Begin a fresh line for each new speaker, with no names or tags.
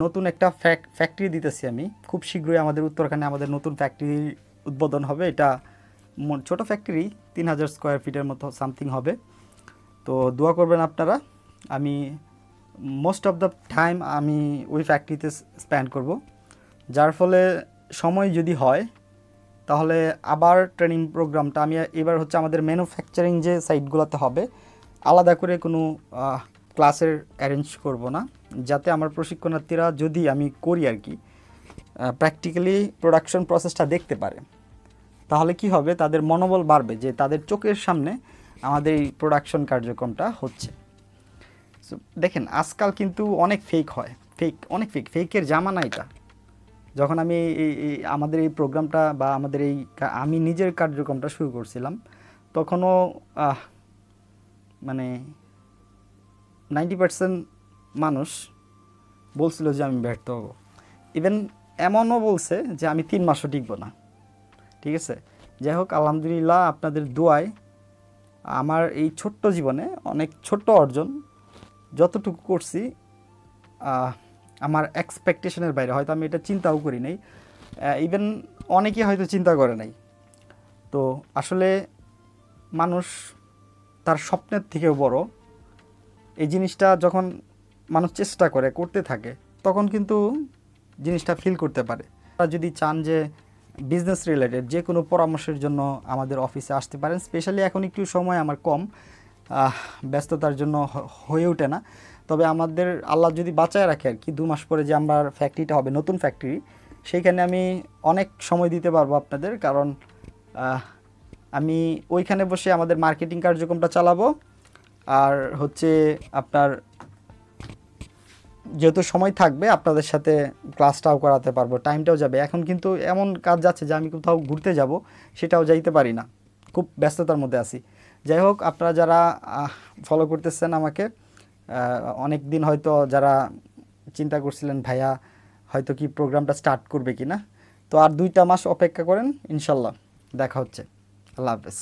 নতুন একটা ফ্যাক্টরি দিতেছি আমি, খুব শীঘ্রই আমাদের উত্তরখানে আমাদের নতুন ফ্যাক্টরি উদ্বোধন হবে। এটা ছোট ফ্যাক্টরি, 3000 স্কোয়ার ফিটের মতো সামথিং হবে। তো দোয়া করবেন আপনারা। আমি মোস্ট অফ দ্য টাইম আমি ওই ফ্যাক্টরিতে স্পেন্ড করব, যার ফলে সময় যদি হয় তাহলে আবার ট্রেনিং প্রোগ্রামটা আমি এবার হচ্ছে আমাদের ম্যানুফ্যাকচারিং যে সাইটগুলোতে হবে আলাদা করে কোনো ক্লাসের অ্যারেঞ্জ করব না, যাতে আমার প্রশিক্ষণার্থীরা যদি আমি করি আর কি প্র্যাকটিক্যালি প্রোডাকশন প্রসেসটা দেখতে পারে, তাহলে কি হবে, তাদের মনোবল বাড়বে যে তাদের চোখের সামনে আমাদের এই প্রোডাকশন কার্যক্রমটা হচ্ছে। সো দেখেন আজকাল কিন্তু অনেক ফেক হয়, অনেক ফেকের জামানা এটা। যখন আমি আমাদের এই প্রোগ্রামটা বা আমাদের আমি নিজের কার্যক্রমটা শুরু করছিলাম, তখনও মানে 90% মানুষ বলছিল যে আমি ব্যর্থ হব। ইভেন এমনও বলছে যে আমি 3 মাসও টিকবো না। ঠিক আছে, যাই হোক আলহামদুলিল্লাহ আপনাদের দোয়ায় আমার এই ছোট্ট জীবনে অনেক ছোট্ট অর্জন, যতটুকু করছি আমার এক্সপেকটেশনের বাইরে, হয়তো আমি এটা চিন্তাও করি নাই, ইভেন অনেকেই হয়তো চিন্তা করে নাই। তো আসলে মানুষ তার স্বপ্নের থেকেও বড়, এই জিনিসটা যখন মানুষ চেষ্টা করতে থাকে তখন কিন্তু জিনিসটা ফিল করতে পারে। আপনারা যদি চান যে বিজনেস রিলেটেড যে কোনো পরামর্শের জন্য আমাদের অফিসে আসতে পারেন। স্পেশালি এখন একটু সময় আমার কম, ব্যস্ততার জন্য হয়ে ওঠে না। তবে আমাদের আল্লাহ যদি বাঁচায় রাখে আর কি, 2 মাস পরে যে আমার ফ্যাক্টরিটা হবে নতুন ফ্যাক্টরি, সেইখানে আমি অনেক সময় দিতে পারবো আপনাদের। কারণ আমি ওইখানে বসে আমাদের মার্কেটিং কার্যক্রমটা চালাবো, আর হচ্ছে আপনার যেহেতু সময় থাকবে আপনাদের সাথে ক্লাসটাও করাতে পারবো, টাইমটাও যাবে। এখন কিন্তু এমন কাজ যাচ্ছে যে আমি কোথাও ঘুরতে যাব সেটাও যাইতে পারি না, খুব ব্যস্ততার মধ্যে আছি। যাই হোক আপনারা যারা ফলো করতেছেন আমাকে, অনেক দিন হয়তো যারা চিন্তা করছিলেন ভাইয়া হয়তো কি প্রোগ্রামটা স্টার্ট করবে কি না, তো আর 2টা মাস অপেক্ষা করেন, ইনশাল্লাহ দেখা হচ্ছে। আল্লাহ হাফেজ।